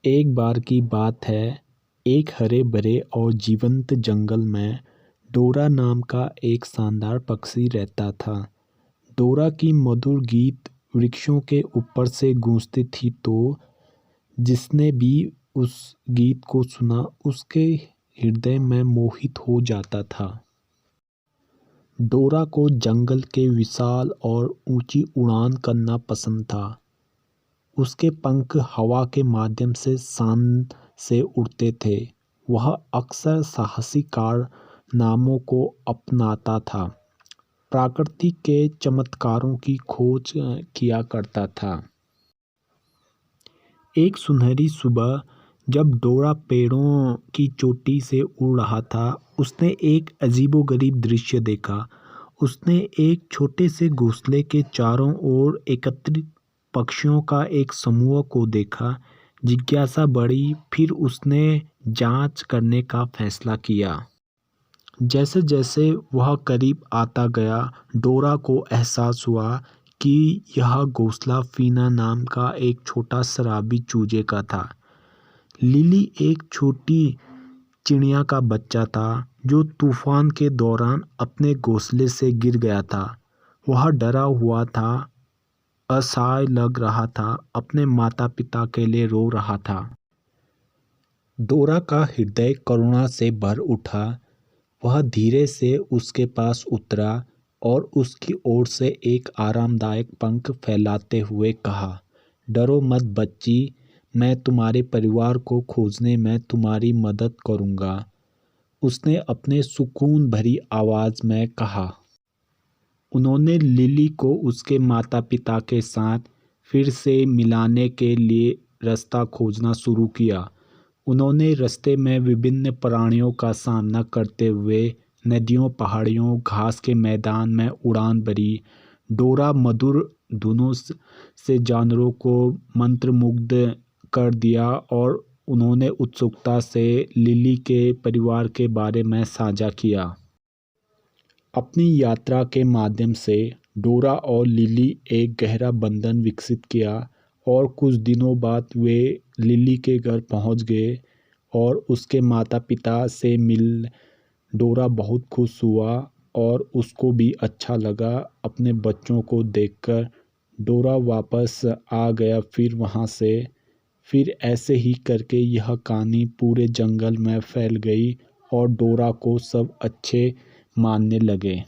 एक बार की बात है, एक हरे भरे और जीवंत जंगल में डोरा नाम का एक शानदार पक्षी रहता था। डोरा की मधुर गीत वृक्षों के ऊपर से गूंजती थी, तो जिसने भी उस गीत को सुना उसके हृदय में मोहित हो जाता था। डोरा को जंगल के विशाल और ऊंची उड़ान करना पसंद था। उसके पंख हवा के माध्यम से शान से उड़ते थे। वह अक्सर साहसी कारनामों को अपनाता था, प्रकृति के चमत्कारों की खोज किया करता था। एक सुनहरी सुबह जब डोरा पेड़ों की चोटी से उड़ रहा था, उसने एक अजीबोगरीब दृश्य देखा। उसने एक छोटे से घोंसले के चारों ओर एकत्रित पक्षियों का एक समूह को देखा। जिज्ञासा बढ़ी, फिर उसने जांच करने का फैसला किया। जैसे जैसे वह करीब आता गया, डोरा को एहसास हुआ कि यह घोंसला फीना नाम का एक छोटा शराबी चूजे का था। लिली एक छोटी चिड़िया का बच्चा था जो तूफान के दौरान अपने घोंसले से गिर गया था। वह डरा हुआ था, असहाय लग रहा था, अपने माता पिता के लिए रो रहा था। डोरा का हृदय करुणा से भर उठा। वह धीरे से उसके पास उतरा और उसकी ओर से एक आरामदायक पंख फैलाते हुए कहा, डरो मत बच्ची, मैं तुम्हारे परिवार को खोजने में तुम्हारी मदद करूंगा। उसने अपने सुकून भरी आवाज में कहा। उन्होंने लिली को उसके माता पिता के साथ फिर से मिलाने के लिए रास्ता खोजना शुरू किया। उन्होंने रास्ते में विभिन्न प्राणियों का सामना करते हुए नदियों, पहाड़ियों, घास के मैदान में उड़ान भरी। डोरा मधुर धुनों से जानवरों को मंत्रमुग्ध कर दिया और उन्होंने उत्सुकता से लिली के परिवार के बारे में साझा किया। अपनी यात्रा के माध्यम से डोरा और लिली एक गहरा बंधन विकसित किया और कुछ दिनों बाद वे लिली के घर पहुंच गए और उसके माता पिता से मिल डोरा बहुत खुश हुआ और उसको भी अच्छा लगा अपने बच्चों को देखकर। डोरा वापस आ गया फिर वहाँ से। फिर ऐसे ही करके यह कहानी पूरे जंगल में फैल गई और डोरा को सब अच्छे मानने लगे।